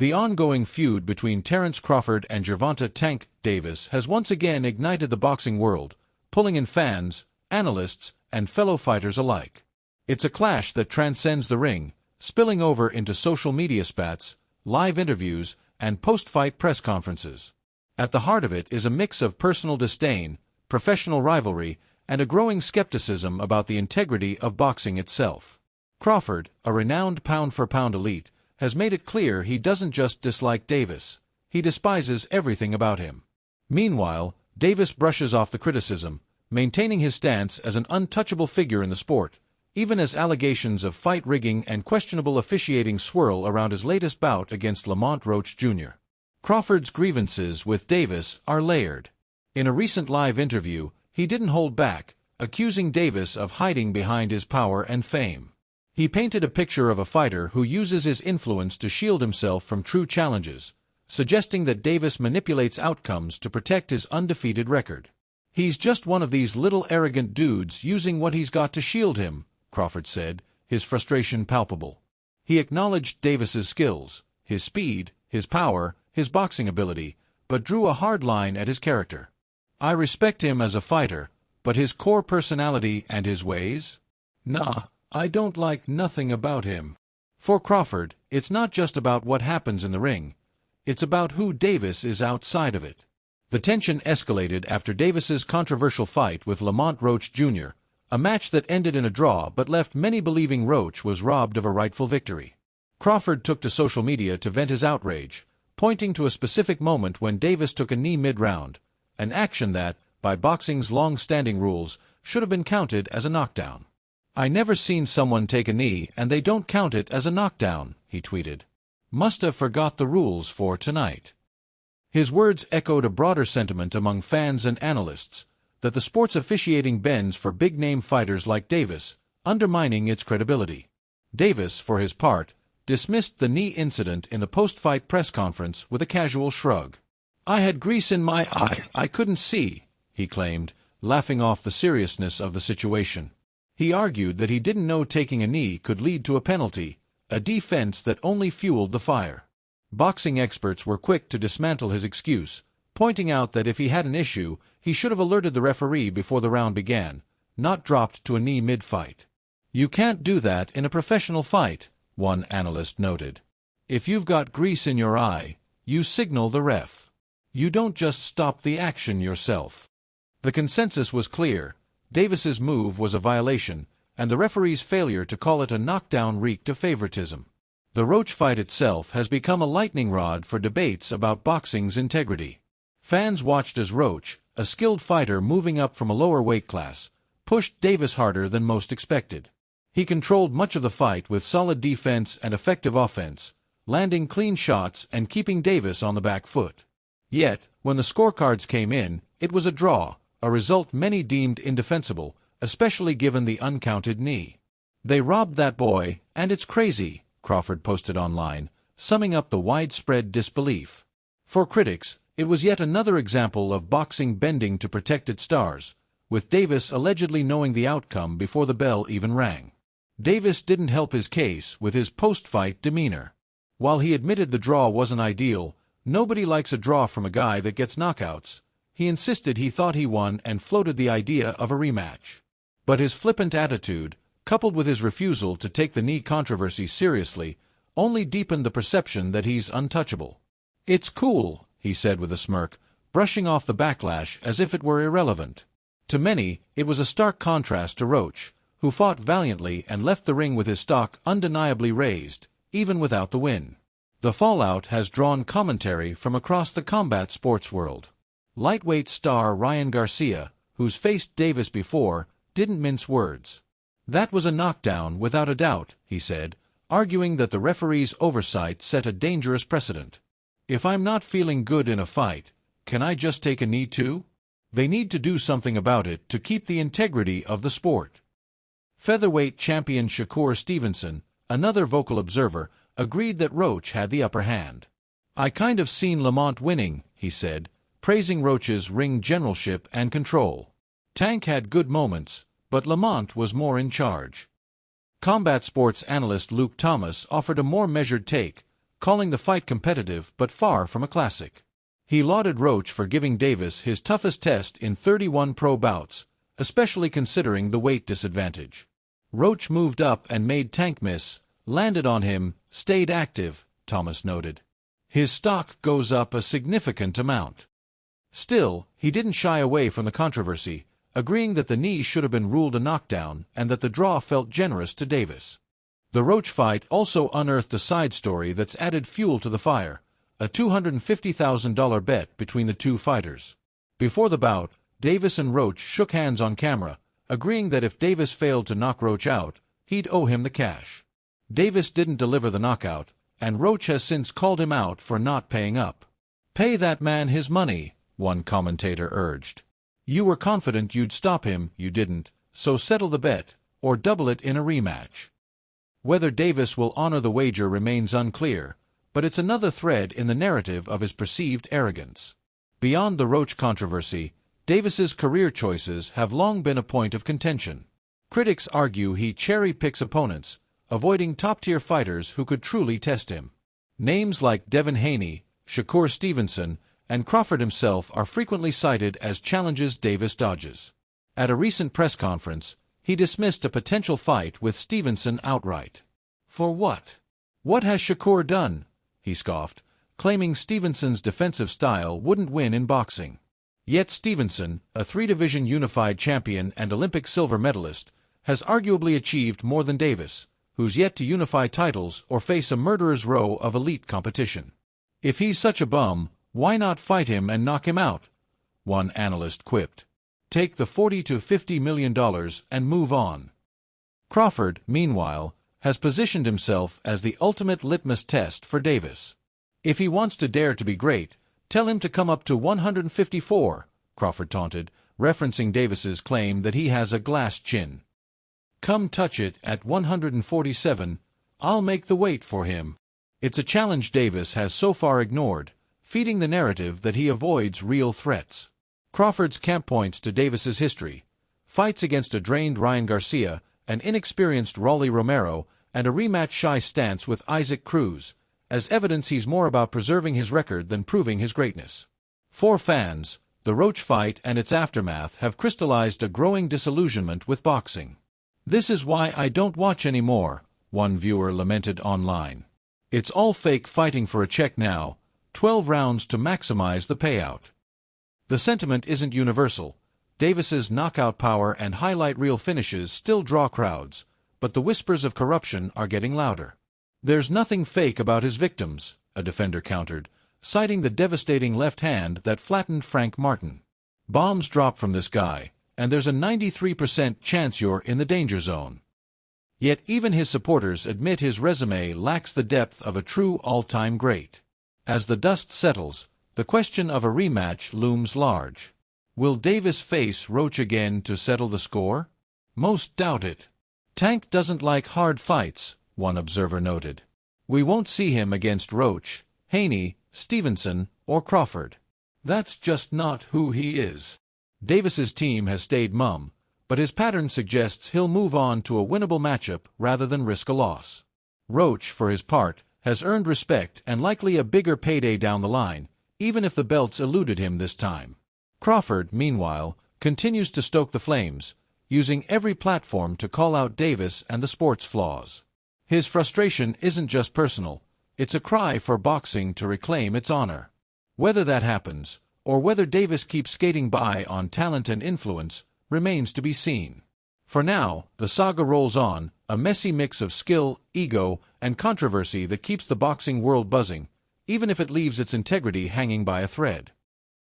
The ongoing feud between Terence Crawford and Gervonta "Tank" Davis has once again ignited the boxing world, pulling in fans, analysts, and fellow fighters alike. It's a clash that transcends the ring, spilling over into social media spats, live interviews, and post-fight press conferences. At the heart of it is a mix of personal disdain, professional rivalry, and a growing skepticism about the integrity of boxing itself. Crawford, a renowned pound-for-pound elite, has made it clear he doesn't just dislike Davis, he despises everything about him. Meanwhile, Davis brushes off the criticism, maintaining his stance as an untouchable figure in the sport, even as allegations of fight rigging and questionable officiating swirl around his latest bout against Lamont Roach Jr. Crawford's grievances with Davis are layered. In a recent live interview, he didn't hold back, accusing Davis of hiding behind his power and fame. He painted a picture of a fighter who uses his influence to shield himself from true challenges, suggesting that Davis manipulates outcomes to protect his undefeated record. "He's just one of these little arrogant dudes using what he's got to shield him," Crawford said, his frustration palpable. He acknowledged Davis's skills, his speed, his power, his boxing ability, but drew a hard line at his character. "I respect him as a fighter, but his core personality and his ways? Nah, I don't like nothing about him." For Crawford, it's not just about what happens in the ring, it's about who Davis is outside of it. The tension escalated after Davis's controversial fight with Lamont Roach Jr., a match that ended in a draw but left many believing Roach was robbed of a rightful victory. Crawford took to social media to vent his outrage, pointing to a specific moment when Davis took a knee mid-round, an action that, by boxing's long-standing rules, should have been counted as a knockdown. "I never seen someone take a knee and they don't count it as a knockdown," he tweeted. "Must have forgot the rules for tonight." His words echoed a broader sentiment among fans and analysts, that the sport's officiating bends for big-name fighters like Davis, undermining its credibility. Davis, for his part, dismissed the knee incident in the post-fight press conference with a casual shrug. "I had grease in my eye, I couldn't see," he claimed, laughing off the seriousness of the situation. He argued that he didn't know taking a knee could lead to a penalty, a defense that only fueled the fire. Boxing experts were quick to dismantle his excuse, pointing out that if he had an issue, he should have alerted the referee before the round began, not dropped to a knee mid-fight. "You can't do that in a professional fight," one analyst noted. "If you've got grease in your eye, you signal the ref. You don't just stop the action yourself." The consensus was clear. Davis's move was a violation, and the referee's failure to call it a knockdown reeked of favoritism. The Roach fight itself has become a lightning rod for debates about boxing's integrity. Fans watched as Roach, a skilled fighter moving up from a lower weight class, pushed Davis harder than most expected. He controlled much of the fight with solid defense and effective offense, landing clean shots and keeping Davis on the back foot. Yet, when the scorecards came in, it was a draw, a result many deemed indefensible, especially given the uncounted knee. "They robbed that boy, and it's crazy," Crawford posted online, summing up the widespread disbelief. For critics, it was yet another example of boxing bending to protect its stars, with Davis allegedly knowing the outcome before the bell even rang. Davis didn't help his case with his post-fight demeanor. While he admitted the draw wasn't ideal, nobody likes a draw from a guy that gets knockouts. He insisted he thought he won and floated the idea of a rematch. But his flippant attitude, coupled with his refusal to take the knee controversy seriously, only deepened the perception that he's untouchable. "It's cool," he said with a smirk, brushing off the backlash as if it were irrelevant. To many, it was a stark contrast to Roach, who fought valiantly and left the ring with his stock undeniably raised, even without the win. The fallout has drawn commentary from across the combat sports world. Lightweight star Ryan Garcia, who's faced Davis before, didn't mince words. "That was a knockdown without a doubt," he said, arguing that the referee's oversight set a dangerous precedent. "If I'm not feeling good in a fight, can I just take a knee too? They need to do something about it to keep the integrity of the sport." Featherweight champion Shakur Stevenson, another vocal observer, agreed that Roach had the upper hand. "I kind of seen Lamont winning," he said, praising Roach's ring generalship and control. "Tank had good moments, but Lamont was more in charge." Combat sports analyst Luke Thomas offered a more measured take, calling the fight competitive but far from a classic. He lauded Roach for giving Davis his toughest test in 31 pro bouts, especially considering the weight disadvantage. Roach moved up and made Tank miss, landed on him, stayed active, Thomas noted. His stock goes up a significant amount. Still, he didn't shy away from the controversy, agreeing that the knee should have been ruled a knockdown and that the draw felt generous to Davis. The Roach fight also unearthed a side story that's added fuel to the fire, a $250,000 bet between the two fighters. Before the bout, Davis and Roach shook hands on camera, agreeing that if Davis failed to knock Roach out, he'd owe him the cash. Davis didn't deliver the knockout, and Roach has since called him out for not paying up. "Pay that man his money," one commentator urged. "You were confident you'd stop him, you didn't, so settle the bet, or double it in a rematch." Whether Davis will honor the wager remains unclear, but it's another thread in the narrative of his perceived arrogance. Beyond the Roach controversy, Davis's career choices have long been a point of contention. Critics argue he cherry-picks opponents, avoiding top-tier fighters who could truly test him. Names like Devin Haney, Shakur Stevenson, and Crawford himself are frequently cited as challenges Davis dodges. At a recent press conference, he dismissed a potential fight with Stevenson outright. "For what? What has Shakur done?" he scoffed, claiming Stevenson's defensive style wouldn't win in boxing. Yet Stevenson, a three-division unified champion and Olympic silver medalist, has arguably achieved more than Davis, who's yet to unify titles or face a murderer's row of elite competition. "If he's such a bum, why not fight him and knock him out?" one analyst quipped. "Take the $40 to $50 million and move on." Crawford, meanwhile, has positioned himself as the ultimate litmus test for Davis. "If he wants to dare to be great, tell him to come up to 154, Crawford taunted, referencing Davis's claim that he has a glass chin. "Come touch it at 147, I'll make the weight for him." It's a challenge Davis has so far ignored, feeding the narrative that he avoids real threats. Crawford's camp points to Davis's history: fights against a drained Ryan Garcia, an inexperienced Rolly Romero, and a rematch-shy stance with Isaac Cruz, as evidence he's more about preserving his record than proving his greatness. For fans, the Roach fight and its aftermath have crystallized a growing disillusionment with boxing. "This is why I don't watch anymore," one viewer lamented online. "It's all fake fighting for a check now, 12 rounds to maximize the payout." The sentiment isn't universal. Davis's knockout power and highlight reel finishes still draw crowds, but the whispers of corruption are getting louder. "There's nothing fake about his victims," a defender countered, citing the devastating left hand that flattened Frank Martin. "Bombs drop from this guy, and there's a 93% chance you're in the danger zone." Yet even his supporters admit his resume lacks the depth of a true all-time great. As the dust settles, the question of a rematch looms large. Will Davis face Roach again to settle the score? Most doubt it. "Tank doesn't like hard fights," one observer noted. "We won't see him against Roach, Haney, Stevenson, or Crawford. That's just not who he is." Davis's team has stayed mum, but his pattern suggests he'll move on to a winnable matchup rather than risk a loss. Roach, for his part, has earned respect and likely a bigger payday down the line, even if the belts eluded him this time. Crawford, meanwhile, continues to stoke the flames, using every platform to call out Davis and the sport's flaws. His frustration isn't just personal, it's a cry for boxing to reclaim its honor. Whether that happens, or whether Davis keeps skating by on talent and influence, remains to be seen. For now, the saga rolls on, a messy mix of skill, ego, and controversy that keeps the boxing world buzzing, even if it leaves its integrity hanging by a thread.